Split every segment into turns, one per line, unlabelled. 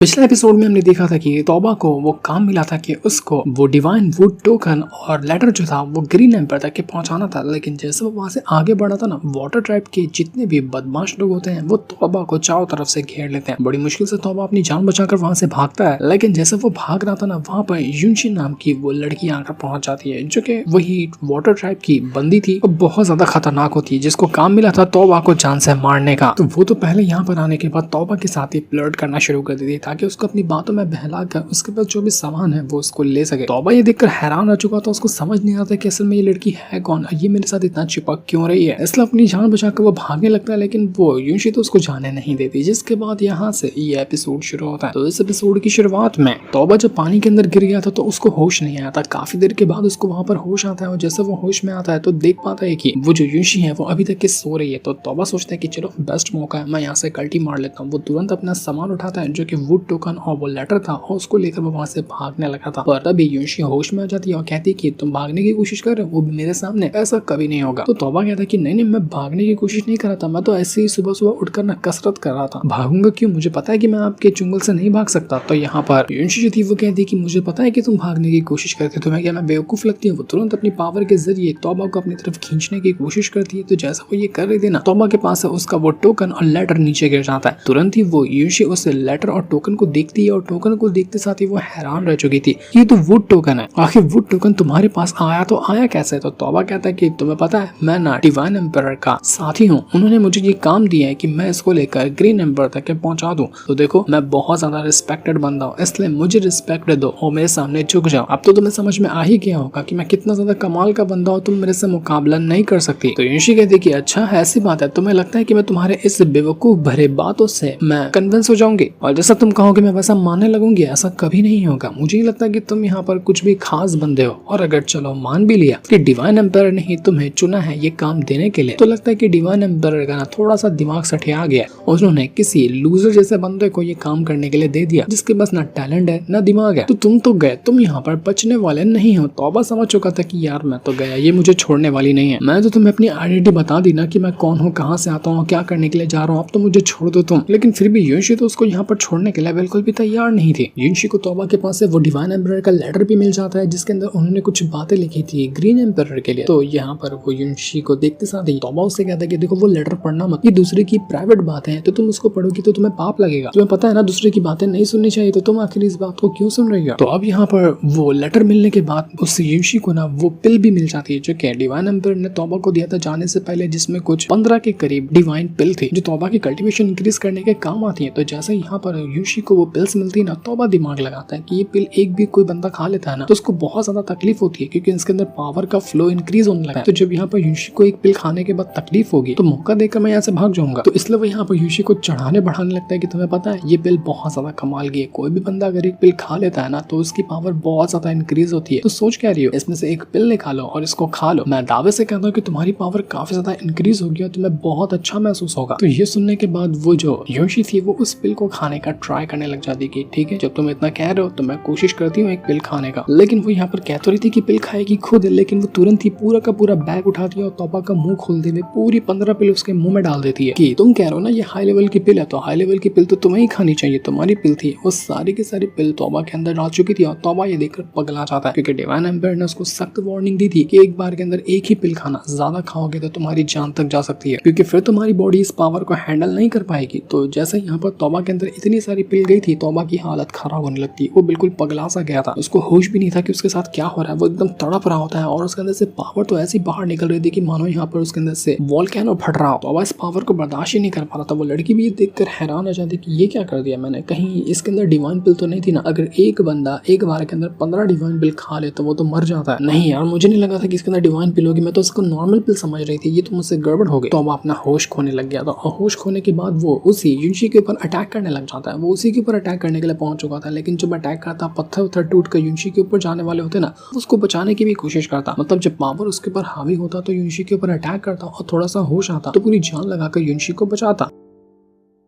पिछले एपिसोड में हमने देखा था कि तौबा को वो काम मिला था कि उसको वो डिवाइन वुड टोकन और लेटर जो था वो ग्रीन एम्पायर तक के पहुंचाना था। लेकिन जैसे वो वहां से आगे बढ़ा था ना, वाटर ट्राइब के जितने भी बदमाश लोग होते हैं वो तौबा को चारों तरफ से घेर लेते हैं। बड़ी मुश्किल से तौबा अपनी जान बचाकर वहां से भागता है। लेकिन जैसे वो भाग रहा था ना, वहां पर युनशी नाम की वो लड़की आकर पहुंच जाती है, जो कि वही वाटर ट्राइब की बंदी थी और बहुत ज्यादा खतरनाक होती है, जिसको काम मिला था तौबा को जान से मारने का। तो वो तो पहले यहाँ पर आने के बाद तौबा के साथ ही फ्लर्ट करना शुरू कर देती था ताकि उसको अपनी बातों में बहला कर उसके पास जो भी सामान है वो उसको ले सके। तौबा ये देखकर हैरान रह चुका था, उसको समझ नहीं आता कि असल में ये लड़की है कौन, ये मेरे साथ इतना चिपक क्यों रही है। इसलिए अपनी जान बचाकर वो भागने लगता है, लेकिन वो युनशी तो उसको जाने नहीं देती। जिसके बाद यहाँ से ये एपिसोड शुरू होता है। तो इस एपिसोड की शुरुआत में तौबा जब पानी के अंदर गिर गया था तो उसको होश नहीं आया था। काफी देर के बाद उसको वहां पर होश आता है और जैसे वो होश में आता है तो देख पाता है कि वो जो युनशी है वो अभी तक के सो रही है। तो तौबा सोचता है कि चलो बेस्ट मौका है, मैं यहाँ से कल्टी मार लेता हूँ। वो तुरंत अपना सामान उठाता है जो कि वुड टोकन और वो लेटर था और उसको लेकर वो वहां से भागने लगा था। पर तभी युनशी होश में आ जाती है और कहती है कि तुम भागने की कोशिश कर रहे हो, वो भी मेरे सामने, ऐसा कभी नहीं होगा। तो तौबा कहता है कि नहीं, मैं भागने की कोशिश नहीं कर रहा था, मैं तो ऐसे ही सुबह सुबह उठकर ना कसरत कर रहा था। भागूंगा क्यों, मुझे पता है कि मैं आपके चुंगल से नहीं भाग सकता। तो यहाँ पर युनशी जो थी वो कहती है कि मुझे पता है कि तुम भागने की कोशिश करते, तुम्हें क्या मैं बेवकूफ लगती हूँ। वो तुरंत अपनी पावर के जरिए तौबा को अपनी तरफ खींचने की कोशिश करती है। तो जैसा वो ये कर रही थी ना, तौबा के पास उसका वो टोकन और लेटर नीचे गिर जाता है। तुरंत ही वो युनशी उस लेटर और टोकन को देखती है और टोकन को देखते साथ ही वो हैरान रह चुकी थी। ये तो वुड टोकन है, आखिर वुड टोकन तुम्हारे पास आया तो आया कैसे। तो तौबा कहता है कि तुम्हें पता है मैं ना डिवाइन एम्पायर का साथी हूँ, उन्होंने मुझे ये काम दिया है कि मैं इसको लेकर ग्रीन एम्पायर तक के पहुंचा दूं। तो देखो मैं बहुत ज्यादा रिस्पेक्टेड बंदा हूँ, इसलिए मुझे रिस्पेक्ट दो और मेरे सामने झुक जाओ। अब तो तुम्हें समझ में आ ही गया होगा कि मैं कितना ज्यादा कमाल का बंदा हूँ, तुम मेरे से मुकाबला नहीं कर सकती। तो युनशी कहती है कि अच्छा ऐसी बात है, तुम्हें लगता है कि मैं तुम्हारे इस बेवकूफ भरे बातों से मैं कन्विंस हो जाऊंगी और जैसा तुम कहोगे मैं वैसा मानने लगूंगी, ऐसा कभी नहीं होगा। मुझे नहीं लगता कि तुम यहाँ पर कुछ भी खास बंदे हो। और अगर चलो मान भी लिया कि डिवाइन एम्पायर ने ही तुम्हें चुना है ये काम देने के लिए, तो लगता है कि डिवाइन एम्पायर का ना थोड़ा सा दिमाग सठिया गया, उन्होंने किसी लूजर जैसे बंदे को ये काम करने के लिए दे दिया जिसके पास ना टैलेंट है ना दिमाग है। तो तुम तो गए, तुम यहाँ पर बचने वाले नहीं हो। तौबा समझ चुका था कि यार मैं तो गया, ये मुझे छोड़ने वाली नहीं है। मैं तो तुम्हें अपनी आइडेंटिटी बता दी ना कि मैं कौन हूँ, कहाँ से आता हूँ, क्या करने के लिए जा रहा हूँ, अब तो मुझे छोड़ दो तुम। लेकिन फिर भी युनशी तो उसको यहाँ पर छोड़ने के लिए बिल्कुल भी तैयार नहीं थी। युनशी को तौबा के पास से वो डिवाइन एम्पायर का लेटर भी मिल जाता है जिसके अंदर उन्होंने कुछ बातें लिखी थी ग्रीन एम्पायर के लिए। तो यहाँ पर वो युनशी को देखते साथ ही तौबा उससे कहता है कि देखो वो लेटर पढ़ना मत, ये दूसरे की प्राइवेट बातें हैं, तो तुम उसको पढ़ोगी तो तुम्हें पाप लगेगा। तुम्हें पता है ना दूसरे की बातें नहीं सुननी चाहिए, तो तुम आखिर इस बात को क्यों सुन रही हो। तो अब यहाँ पर वो लेटर मिलने के बाद उस युनशी को ना वो पिल भी मिल जाती है जो कि डिवाइन एम्पायर ने तौबा को दिया था जाने से पहले, जिसमें कुछ 15 के करीब डिवाइन पिल थी जो तौबा की कल्टीवेशन इंक्रीज करने के काम आती है। तो जैसे यहाँ पर युनशी को वो पिल्स मिलती है ना, तौबा दिमाग लगाता है कि ये पिल एक भी कोई बंदा खा लेता है ना तो उसको बहुत ज्यादा तकलीफ होती है, क्योंकि इसके अंदर पावर का फ्लो इंक्रीज होने लगा है। तो जब यहाँ पर युनशी को एक पिल खाने के बाद तकलीफ होगी तो मौका देकर मैं यहाँ से भाग जाऊंगा। तो इसलिए वो यहाँ पर युनशी को चढ़ाने बढ़ाने लगता है कि तुम्हें पता है ये पिल बहुत ज्यादा कमाल की है, कोई भी बंदा अगर एक पिल खा लेता है ना तो उसकी पावर बहुत ज्यादा इंक्रीज होती है। तो सोच क्या रही हो, इसमें से एक पिल निकालो और इसको खा लो, मैं दावे से कहता हूँ कि तुम्हारी पावर काफी ज्यादा इंक्रीज होगी और तुम्हें बहुत अच्छा महसूस होगा। तो ये सुनने के बाद वो जो युनशी थी वो उस पिल को खाने का ट्राई करने लग जाती है। ठीक है, जब तुम इतना कह रहे हो तो मैं कोशिश करती हूँ एक पिल खाने का। लेकिन वो यहाँ पर कह तो रही थी कि पिल खाएगी खुद, लेकिन वो तुरंत ही पूरा का पूरा बैग उठाती है और तौबा का मुंह खोलते हुए पूरी 15 पिल उसके मुंह में डाल देती है कि तुम कह रहे हो ना ये हाई लेवल की पिल है, तो हाई लेवल की पिल तो तुम्हें ही खानी चाहिए, तुम्हारी पिल थी। वो सारी की सारी पिल तौबा के अंदर डाल चुकी थी और तौबा ये देखकर पगला जाता है, क्योंकि डिवाइन एम्पायर ने उसको सख्त वार्निंग दी थी कि एक बार के अंदर एक ही पिल खाना, ज्यादा खाओगे तो तुम्हारी जान तक जा सकती है, क्योंकि फिर तुम्हारी बॉडी इस पावर को हैंडल नहीं कर पाएगी। तो जैसे यहाँ पर तौबा के अंदर इतनी सारी पिल गई थी, तौबा की हालत खराब होने लगती, वो बिल्कुल पगला सा गया था, उसको होश भी नहीं था कि उसके साथ क्या हो रहा है। वो एकदम तड़प रहा होता है और उसके अंदर से पावर तो ऐसी बाहर निकल रही थी कि मानो यहाँ पर उसके अंदर से वोल्केनो फट रहा हो। तो इस पावर को बर्दाश्त ही नहीं कर पा रहा था। वो लड़की भी देखकर हैरान हो जाती कि ये क्या कर दिया मैंने, कहीं इसके अंदर डिवाइन पिल तो नहीं थी ना, अगर एक बंदा एक बार के अंदर 15 डिवाइन पिल खा ले तो वो तो मर जाता है। नहीं यार, मुझे नहीं लगा था कि इसके अंदर डिवाइन पिल होगी, मैं तो इसको नॉर्मल पिल समझ रही थी, ये तो मुझसे गड़बड़ हो गई। तो अब अपना होश खोने लग गया था और होश खोने के बाद वो उसी युनशी के ऊपर अटैक करने लग जाता है। वो उसी के ऊपर अटैक करने के लिए पहुंच चुका था, लेकिन जब अटैक करता पत्थर उत्थर टूट कर युनशी के ऊपर जाने वाले होते ना, उसको बचाने की भी कोशिश करता। मतलब जब पावर उसके ऊपर हावी होता तो युनशी के ऊपर अटैक करता और थोड़ा सा होश आता तो पूरी जान लगाकर युनशी को बचाता।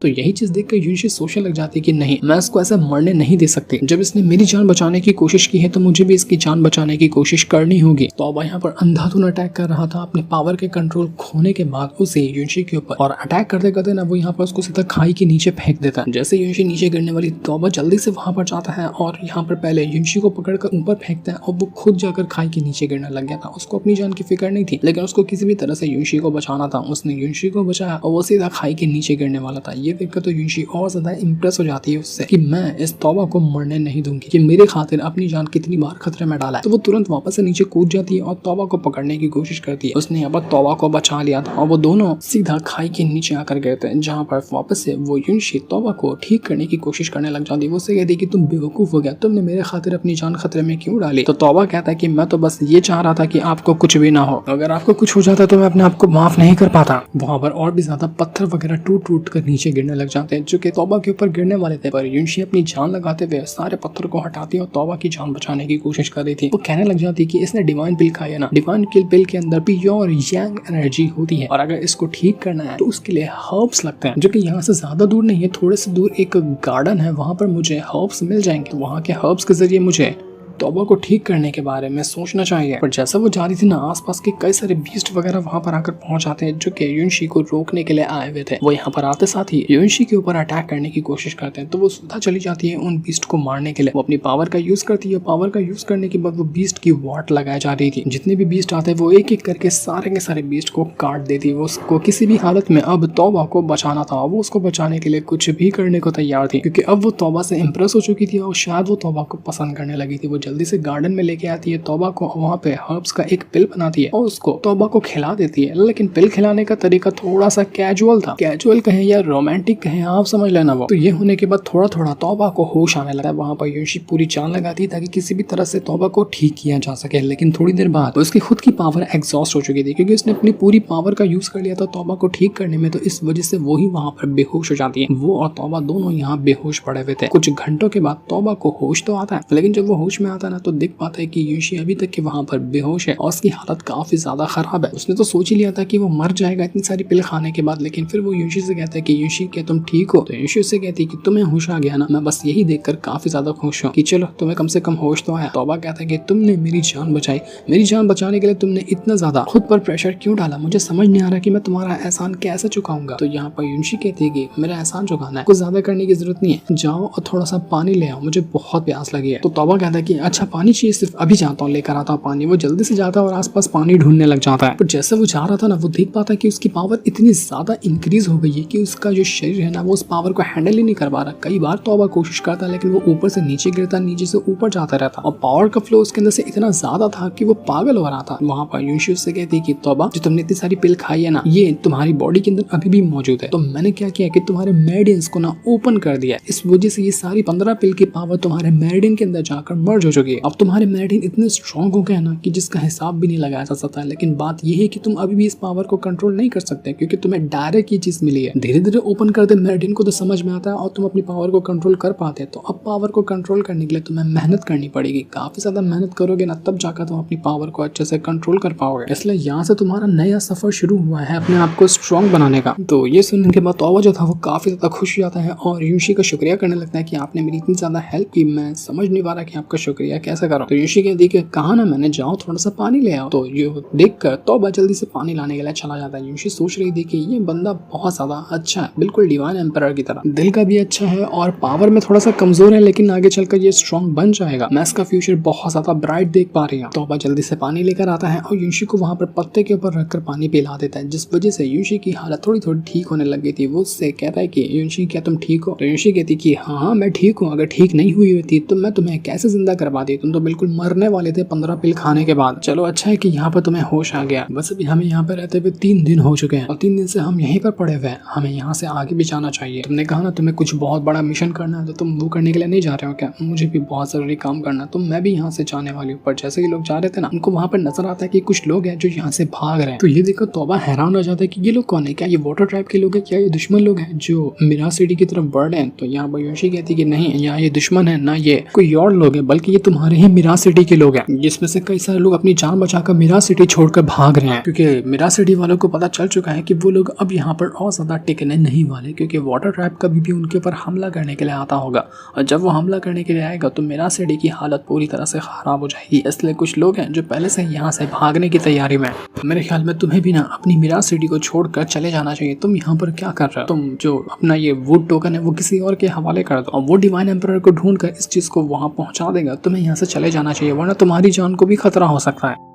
तो यही चीज देखकर यूनशी सोचने लग जाती है कि नहीं, मैं इसको ऐसा मरने नहीं दे सकती। जब इसने मेरी जान बचाने की कोशिश की है तो मुझे भी इसकी जान बचाने की कोशिश करनी होगी। तौबा यहाँ पर अंधाधुन अटैक कर रहा था अपने पावर के कंट्रोल खोने के बाद उसे यूनशी के ऊपर, और अटैक करते करते ना वो यहाँ पर उसको सीधा खाई के नीचे फेंक देता है। जैसे यूनशी नीचे गिरने वाली, तौबा जल्दी से वहां पर जाता है और यहाँ पर पहले यूनशी को पकड़कर ऊपर फेंकता है और वो खुद जाकर खाई के नीचे गिरने लग गया था। उसको अपनी जान की फिक्र नहीं थी, लेकिन उसको किसी भी तरह से यूनशी को बचाना था। उसने यूनशी को बचाया और वो सीधा खाई के नीचे गिरने वाला था। ये देखकर तो यूनशी और ज्यादा इंप्रेस हो जाती है उससे कि मैं इस तौबा को मरने नहीं दूंगी, कि मेरे खातिर अपनी जान कितनी बार खतरे में डाला है। तो वो तुरंत वापस से नीचे कूद जाती है और तौबा को पकड़ने की कोशिश करती है। उसने यहाँ पर तौबा को बचा लिया था और वो दोनों सीधा खाई के नीचे आकर गए थे, जहाँ पर वापस से वो यूनशी तौबा को ठीक करने की कोशिश करने लग जाती है। वो उससे कहती है कि तुम बेवकूफ हो गया, तुमने मेरे खातिर अपनी जान खतरे में क्यों डाली। तो तौबा कहता है कि मैं तो बस ये चाह रहा था कि आपको कुछ भी ना हो, अगर आपको कुछ हो जाता तो मैं अपने आप को माफ नहीं कर पाता। वहाँ पर और भी ज्यादा पत्थर वगैरह टूट टूट कर नीचे गिरने लग जाते हैं जो कि तौबा के ऊपर गिरने वाले थे, पर यूनशी अपनी जान लगाते हुए सारे पत्थर को हटाती और तौबा की जान बचाने की कोशिश कर रही थी। वो कहने लग जाती कि इसने डिवाइन पिल खाया ना, डिवाइन पिल के अंदर प्योर यांग एनर्जी होती है और अगर इसको ठीक करना है तो उसके लिए हर्ब्स लगते हैं, जो कि यहाँ से ज्यादा दूर नहीं है, थोड़े से दूर एक गार्डन है, वहाँ पर मुझे हर्ब्स मिल जाएंगे। तो वहाँ के हर्ब्स के जरिए मुझे तौबा को ठीक करने के बारे में सोचना चाहिए। पर जैसा वो जा रही थी ना, आसपास के कई सारे बीस्ट वगैरह वहां पर आकर पहुंच जाते हैं जो कि यूनशी को रोकने के लिए आए हुए थे। वो यहाँ पर आते साथ ही यूनशी के ऊपर अटैक करने की कोशिश करते हैं। तो वो सीधा चली जाती है उन बीस्ट को मारने के लिए। वो अपनी पावर का यूज करती है। पावर का यूज करने के बाद वो बीस्ट की वाट लगाई जा रही थी। जितने भी बीस्ट आते हैं वो एक एक करके सारे के सारे बीस्ट को काट देती है। वो उसको किसी भी हालत में अब तौबा को बचाना था। वो उसको बचाने के लिए कुछ भी करने को तैयार थी, क्योंकि अब वो तौबा से इम्प्रेस हो चुकी थी और शायद वो तौबा को पसंद करने लगी थी। वो जल्दी से गार्डन में लेके आती है तौबा को, वहाँ पे हर्ब्स का एक पिल बनाती है और उसको तौबा को खिला देती है। लेकिन पिल खिलाने का तरीका थोड़ा सा कैजुअल था, कैजुअल कहें या रोमांटिक कहें, आप समझ लेना। वो तो ये होने के बाद थोड़ा थोड़ा तौबा को होश आने लगा। वहाँ पर यूनशी पूरी जान लगाती है ताकि किसी भी तरह से तौबा को ठीक किया जा सके। लेकिन थोड़ी देर बाद उसकी खुद की पावर एग्जॉस्ट हो चुकी थी, क्योंकि उसने अपनी पूरी पावर का यूज कर लिया था तौबा को ठीक करने में। तो इस वजह से वो ही वहाँ पर बेहोश हो जाती है। वो और तौबा दोनों यहाँ बेहोश पड़े हुए थे। कुछ घंटों के बाद तौबा को होश तो आता है, लेकिन जब वो होश में आता है ना तो देख पाता है कि यूनशी अभी तक के वहाँ पर बेहोश है और उसकी हालत काफी ज्यादा खराब है। उसने तो सोच ही लिया था कि वो मर जाएगा इतनी सारी पिल खाने के बाद। लेकिन फिर वो यूनशी से कहता है कि यूनशी क्या तुम ठीक हो? तो यूनशी उससे कहती है कि तुम्हें होश आ गया ना, मैं बस यही देखकर काफी ज्यादा खुश हूँ कि चलो तुम्हें कम से कम होश तो आया। तौबा कहता है कि तुमने मेरी जान बचाई, मेरी जान बचाने के लिए तुमने इतना ज्यादा खुद पर प्रेशर क्यों डाला? मुझे समझ नहीं आ रहा कि मैं तुम्हारा एहसान कैसे चुकाऊंगा। तो यहाँ पर यूनशी कहती है कि मेरा एहसान चुकाना है, कुछ ज्यादा करने की जरूरत नहीं है, जाओ और थोड़ा सा पानी ले आओ, मुझे बहुत प्यास लगी है। तो तौबा कहता है कि अच्छा पानी चाहिए, सिर्फ अभी जाता हूँ लेकर आता हूँ पानी। वो जल्दी से जाता है और आसपास पानी ढूंढने लग जाता है। पर जैसे वो जा रहा था ना, वो देख पाता है कि उसकी पावर इतनी ज्यादा इंक्रीज हो गई है कि उसका जो शरीर है ना वो उस पावर को हैंडल ही नहीं कर पा रहा। कई बार तौबा कोशिश करता है लेकिन वो ऊपर से नीचे गिरता, नीचे से ऊपर जाता रहता और पावर का फ्लो उसके अंदर से इतना ज्यादा था कि वो पागल हो रहा था। वहाँ पर यूनशी उससे कहती है कि तौबा, जो तुमने इतनी सारी पिल खाई है ना, ये तुम्हारी बॉडी के अंदर अभी भी मौजूद है। तो मैंने क्या किया कि तुम्हारे मेरिडियंस को ना ओपन कर दिया। इस वजह से ये सारी 15 पिल की पावर तुम्हारे मेरिडियन के अंदर जाकर मर्ज हो चुकी है। अब तुम्हारे मेरिडियन इतने स्ट्रॉन्ग हो गए ना कि जिसका हिसाब भी नहीं लगाया जा सकता है। लेकिन बात यह है कि तुम अभी भी इस पावर को कंट्रोल नहीं कर सकते, क्योंकि तुम्हें डायरेक्ट ये चीज मिली है। धीरे धीरे ओपन कर दे मेरिडियन को तो समझ में आता है और तुम अपनी पावर को कंट्रोल कर पाते हैं। तो अब पावर को कंट्रोल करने के लिए तुम्हें मेहनत करनी पड़ेगी। काफी ज्यादा मेहनत करोगे ना, तब जाकर तुम अपनी पावर को अच्छे से कंट्रोल कर पाओगे। इसलिए यहाँ से तुम्हारा नया सफर शुरू हुआ है अपने आप को स्ट्रॉन्ग बनाने का। तो ये सुनने के बाद तौबा जो था वो काफी ज्यादा खुश हो जाता है और यूनशी का शुक्रिया करने लगता है कि आपने मेरी इतनी ज्यादा हेल्प की, मैं समझ नहीं पा रहा कि आपका शुक्रिया कैसे करूं। तो यूनशी कहती है कहा ना मैंने, जाओ थोड़ा सा पानी ले आओ। तो ये देखकर तौबा जल्दी से पानी लाने के लिए चला जाता है। यूनशी सोच रही थी कि ये बंदा बहुत ज्यादा अच्छा है, बिल्कुल डिवाइन एम्परर की तरह, दिल का भी अच्छा है और पावर में थोड़ा सा कमजोर है, लेकिन आगे चलकर ये स्ट्रॉन्ग बन जाएगा। मैं इसका फ्यूचर बहुत ज्यादा ब्राइट देख पा रही हूँ। तौबा जल्दी से पानी लेकर आता है और यूनशी को वहाँ पर पत्ते के ऊपर रखकर पानी पिला देता है, जिस वजह से यूनशी की हालत थोड़ी थोड़ी ठीक होने लग गई थी। वो उससे कहता है कि यूनशी क्या तुम ठीक हो? तो यूनशी कहती कि हाँ मैं ठीक हूँ, अगर ठीक नहीं हुई होती तो मैं तुम्हें कैसे जिंदा करवा दी, तुम तो बिल्कुल मरने वाले थे 15 पिल खाने के बाद। चलो अच्छा है कि यहाँ पर तुम्हें होश आ गया। बस अभी हमें यहाँ पर रहते हुए 3 दिन हो चुके हैं और 3 दिन से हम यहीं पर पड़े हुए हैं, हमें यहाँ से आगे भी जाना चाहिए। तुमने कहा ना तुम्हें कुछ बहुत बड़ा मिशन करना है, तो तुम वो करने के लिए नहीं जा रहे हो क्या? मुझे भी बहुत जरूरी काम करना है, तो मैं भी यहाँ से जाने वाली हूँ। पर जैसे कि लोग जा रहे थे ना, उनको वहाँ पर नजर आता है कि कुछ लोग हैं जो यहाँ से भाग रहे हैं। तो ये देखकर तौबा हैरान हो जाता है कि ये लोग कौन है, क्या ये वाटर ट्राइब के लोग हैं, क्या ये दुश्मन लोग हैं जो मिराज सिटी की तरफ बढ़ रहे हैं? तो यहाँ पर यूनशी कहती है कि नहीं, यहाँ ये दुश्मन है ना, ये कोई और लोग है, बल्कि ये तुम्हारे ही मिराज सिटी के लोग हैं, जिसमें से कई सारे लोग अपनी जान बचाकर मिराज सिटी छोड़कर भाग रहे हैं, क्योंकि मिराज सिटी वालों को पता चल चुका है कि वो लोग अब यहाँ पर और ज्यादा टिकने नहीं वाले, क्योंकि वाटर ट्रैप कभी भी उनके ऊपर हमला करने के लिए आता होगा, और जब वो हमला करने के लिए आएगा तो मिराज सिटी की हालत पूरी तरह से खराब हो जाएगी। इसलिए कुछ लोग हैं जो पहले से यहाँ से भागने की तैयारी में। मेरे ख्याल में तुम्हें भी ना अपनी मिराज सिटी को छोड़कर चले जाना चाहिए। तुम यहाँ पर क्या कर रहे हो? तुम जो अपना ये वुड टोकन है वो किसी और के हवाले कर दो, और वो डिवाइन एम्परर को ढूंढकर इस चीज को वहां पहुंचा देगा। तुम्हें यहाँ से चले जाना चाहिए, वरना तुम्हारी जान को भी खतरा हो सकता है।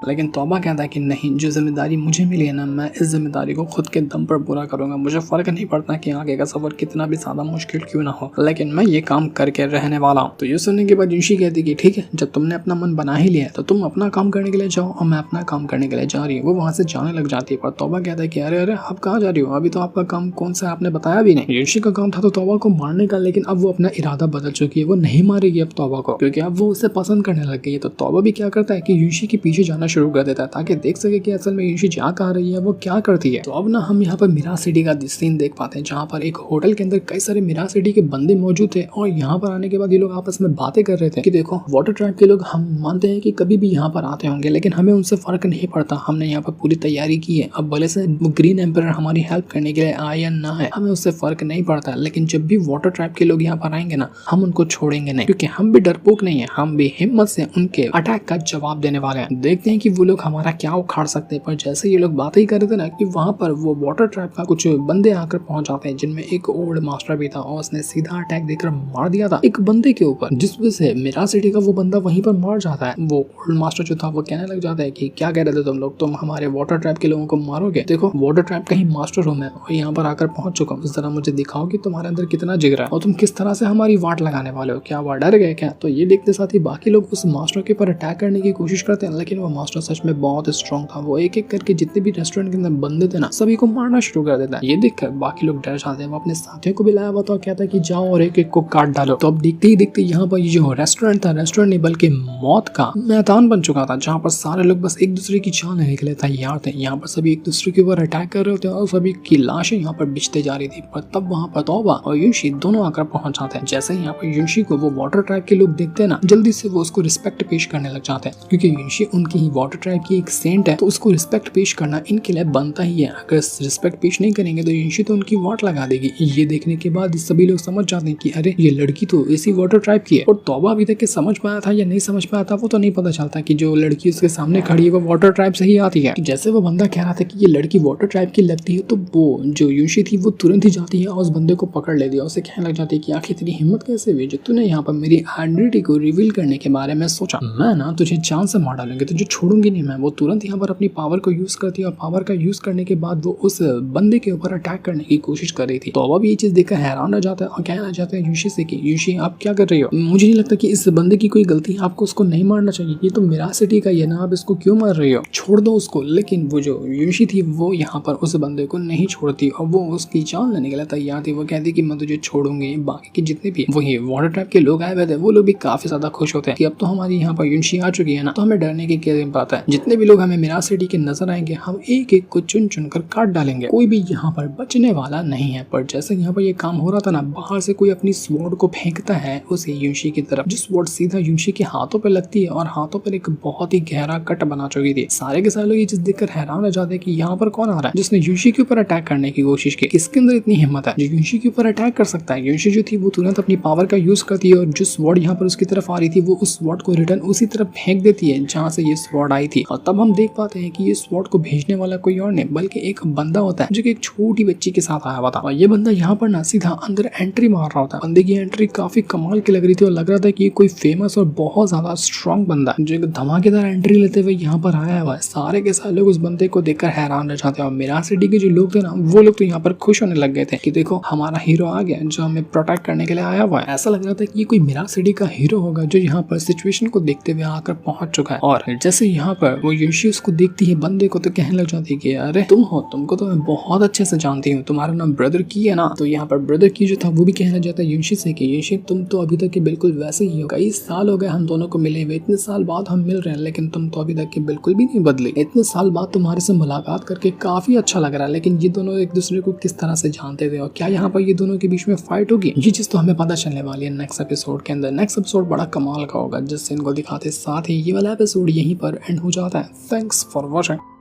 लेकिन तौबा कहता है कि नहीं, जो जिम्मेदारी मुझे मिली है ना, मैं इस जिम्मेदारी को खुद के दम पर पूरा करूंगा। मुझे फर्क नहीं पड़ता कि आगे का सफर कितना भी ज्यादा मुश्किल क्यों ना हो, लेकिन मैं ये काम करके रहने वाला हूँ। तो ये सुनने के बाद युनशी कहती कि ठीक है, जब तुमने अपना मन बना ही लिया तो तुम अपना काम करने के लिए जाओ और मैं अपना काम करने के लिए जा रही हूँ। वो वहां से जाने लग जाती है, पर तौबा कहता है कि अरे अरे आप कहाँ जा रही हो? अभी तो आपका काम कौन सा आपने बताया भी नहीं। युनशी का काम था तो तौबा को मारने का, लेकिन अब वो अपना इरादा बदल चुकी है। वो नहीं मारेगी अब तौबा को, क्योंकि अब वो उसे पसंद करने लग गई है। तो तौबा भी क्या करता है कि युनशी के पीछे जाना शुरू कर देता है, ताकि देख सके कि असल में युनशी जा कहाँ रही है, वो क्या करती है। तो अब ना हम यहाँ पर मिराज सिटी का सीन देख पाते हैं, जहाँ पर एक होटल के अंदर कई सारे मिराज सिटी के बंदे मौजूद थे, और यहाँ पर आने के बाद ये लोग आपस में बातें कर रहे थे कि देखो वाटर ट्राइब के लोग हम मानते हैं कि कभी भी यहाँ पर आते होंगे, लेकिन हमें उनसे फर्क नहीं पड़ता। हमने यहाँ पर पूरी तैयारी की है, अब भले से ग्रीन एम्पायर हमारी हेल्प करने के लिए आए या ना है, हमें उससे फर्क नहीं पड़ता। लेकिन जब भी वाटर ट्राइब के लोग यहाँ पर आएंगे ना, हम उनको छोड़ेंगे नहीं, क्योंकि हम भी डरपोक नहीं है, हम भी हिम्मत से उनके अटैक का जवाब देने वाले हैं। देखते हैं कि वो लोग हमारा क्या उखाड़ सकते हैं। पर जैसे ये लोग बातें ही कर रहे थे ना कि वहां पर वो वाटर ट्रैप का कुछ बंदे आकर पहुंच जाते हैं, जिनमें एक ओल्ड मास्टर भी था, और उसने सीधा अटैक देकर मार दिया था एक बंदे के ऊपर, जिस वजह से मिराज सिटी का वो बंदा वहीं पर मर जाता है। वो ओल्ड मास्टर जो था वो कहने लग जाता है कि क्या कह रहे थे तुम लोग, तुम हमारे वाटर ट्रैप के लोगों को मारोगे? देखो वाटर ट्रैप का ही मास्टर हूँ मैं, और यहाँ पर आकर पहुंच चुका हूँ। जरा मुझे दिखाओ कि तुम्हारे अंदर कितना जिगरा है और तुम किस तरह से हमारी वाट लगाने वाले हो। क्या वह डर गए क्या? तो ये देखते साथ ही बाकी लोग उस मास्टर के ऊपर अटैक करने की कोशिश करते हैं, लेकिन वो मास्टर सच में बहुत स्ट्रॉन्ग था। वो एक एक करके जितने भी रेस्टोरेंट के अंदर बंदे थे ना, सभी को मारना शुरू कर देता है। ये देखकर बाकी लोग डर जाते हैं। वो अपने साथियों को भी लाया हुआ था, कहता है कि जाओ और एक एक को काट डालो। तो अब देखते ही देखते यहाँ पर ये जो रेस्टोरेंट था, रेस्टोरेंट नहीं बल्कि मौत का मैदान बन चुका था, जहाँ पर सारे लोग बस एक दूसरे की जान लेने के लिए तैयार थे। यहाँ पर सभी एक दूसरे के ऊपर अटैक कर रहे होते हैं और सभी की लाशें यहाँ पर बिछते जा रही थी। पर तब वहाँ पर तौबा और युनशी दोनों आकर पहुंच जाते हैं। जैसे यहाँ पर युनशी को वो वाटर ट्राइब के लोग देखते हैं ना, जल्दी से वो उसको रिस्पेक्ट पेश करने लग जाते हैं, क्योंकि युनशी उनकी ही वाटर ट्राइब की एक सेंट है, तो उसको रिस्पेक्ट पेश करना इनके लिए बनता ही है। अगर रिस्पेक्ट पेश नहीं करेंगे तो युनशी तो उनकी वाट लगा देगी। ये देखने के बाद सभी लोग समझ जाते हैं कि अरे ये लड़की तो इसी वाटर ट्राइब की है। और तौबा अभी तक के समझ पाया था या नहीं समझ पाया था वो तो नहीं पता चलता कि जो लड़की उसके सामने खड़ी है वो वाटर ट्राइब से ही आती है। जैसे वो बंदा कह रहा था कि ये लड़की वाटर ट्राइब की लगती है, तो वो जो युनशी थी वो तुरंत ही जाती है और उस बंदे को पकड़ लेती है। उसे कहने लग जाती है कि आखिर तेरी हिम्मत कैसे हुई जो तूने यहाँ पर मेरी आइडेंटिटी को रिवील करने के बारे में सोचा? मैं ना तुझे जान से मार डालूंगी, तुझे छोड़ूंगी नहीं मैं। वो तुरंत यहाँ पर अपनी पावर को यूज करती है, और पावर का यूज करने के बाद वो उस बंदे के ऊपर अटैक करने की कोशिश कर रही थी। तो अब ये चीज देखकर हैरान रह जाता है और कहना चाहता है युनशी से कि युनशी आप क्या कर रही हो? मुझे नहीं लगता कि इस बंदे की कोई गलती है, आपको उसको नहीं मारना चाहिए। ये तो मिराज सिटी का ही है ना, आप इसको क्यों मार रही हो? छोड़ दो उसको। लेकिन वो जो युनशी थी वो यहाँ पर उस बंदे को नहीं छोड़ती और वो उसकी जान लेने के लिए तैयार थी। वो कहती कि मैं तुझे छोड़ूंगी। बाकी के जितने भी वही वाटर ट्रैप के लोग आए हुए थे वो लोग भी काफी ज्यादा खुश होते हैं कि अब तो हमारी यहाँ पर युनशी आ चुकी है ना, तो हमें डरने की क्या बात है। जितने भी लोग हमें मिराज सिटी के नजर आएंगे हम एक एक को चुन चुन कर काट डालेंगे, कोई भी यहाँ पर बचने वाला नहीं है। पर जैसे यहाँ पर ये काम हो रहा था ना, बाहर से कोई अपनी स्वॉर्ड को फेंकता है उसे युनशी की तरफ, जो स्वॉर्ड सीधा युनशी के हाथों पर लगती है और हाथों पर एक बहुत ही गहरा कट बना चुकी थी। सारे के सारे लोग ये चीज देखकर हैरान रह जाते हैं कि यहाँ पर कौन आ रहा है जिसने युनशी के ऊपर अटैक करने की कोशिश की। इसके अंदर इतनी हिम्मत है जो युनशी के ऊपर अटैक कर सकता है। युनशी जो थी वो तुरंत अपनी पावर का यूज करती है और जो स्वॉर्ड यहाँ पर उसकी तरफ आ रही थी वो उस स्वॉर्ड को रिटर्न उसी तरफ फेंक देती है जहाँ से ये स्वॉर्ड आई थी। और तब हम देख पाते हैं कि ये स्वॉर्ड को भेजने वाला कोई और नहीं बल्कि एक बंदा होता है जो कि एक छोटी बच्ची के साथ आया हुआ था। और ये बंदा यहाँ पर ना सीधा अंदर एंट्री मार रहा होता है। बंदे की एंट्री काफी कमाल की लग रही थी और लग रहा था कि ये कोई फेमस और बहुत ज्यादा स्ट्रॉन्ग बंदा जो एक धमाकेदार एंट्री लेते हुए यहाँ पर आया हुआ है। सारे के सारे लोग उस बंदे को देखकर हैरान रह जाते हैं। और मिराज सिटी के जो लोग थे ना वो लोग तो यहाँ पर खुश होने लग गए थे कि देखो हमारा हीरो आ गया जो हमें प्रोटेक्ट करने के लिए आया हुआ है। ऐसा लग रहा था कि ये कोई मिराज सिटी का हीरो होगा जो यहाँ पर सिचुएशन को देखते हुए आकर पहुंच चुका है। और जैसे यहाँ पर वो युनशी उसको देखती है बंदे को तो कहने लग जाती है कि अरे तुम हो, तुमको तो मैं बहुत अच्छे से जानती हूँ, तुम्हारा नाम ब्रदर की है ना। तो यहाँ पर ब्रदर की जो था वो भी कहना चाहता है युनशी से कि युनशी तुम तो अभी तक के बिल्कुल वैसे ही हो, कई साल हो गए हम दोनों को मिले हुए, इतने साल बाद हम मिल रहे हैं लेकिन तुम तो अभी तक के बिल्कुल भी नहीं बदले। इतने साल बाद तुम्हारे से मुलाकात करके काफी अच्छा लग रहा है, लेकिन ये दोनों एक दूसरे को किस तरह से जानते थे और क्या यहाँ पर ये दोनों के बीच में फाइट होगी, ये चीज तो हमें पता चलने वाली है नेक्स्ट एपिसोड के अंदर। नेक्स्ट एपिसोड बड़ा कमाल का होगा जिससे इनको दिखाते, साथ ही ये वाला एपिसोड यहीं पर एंड हो जाता है। Thanks for watching.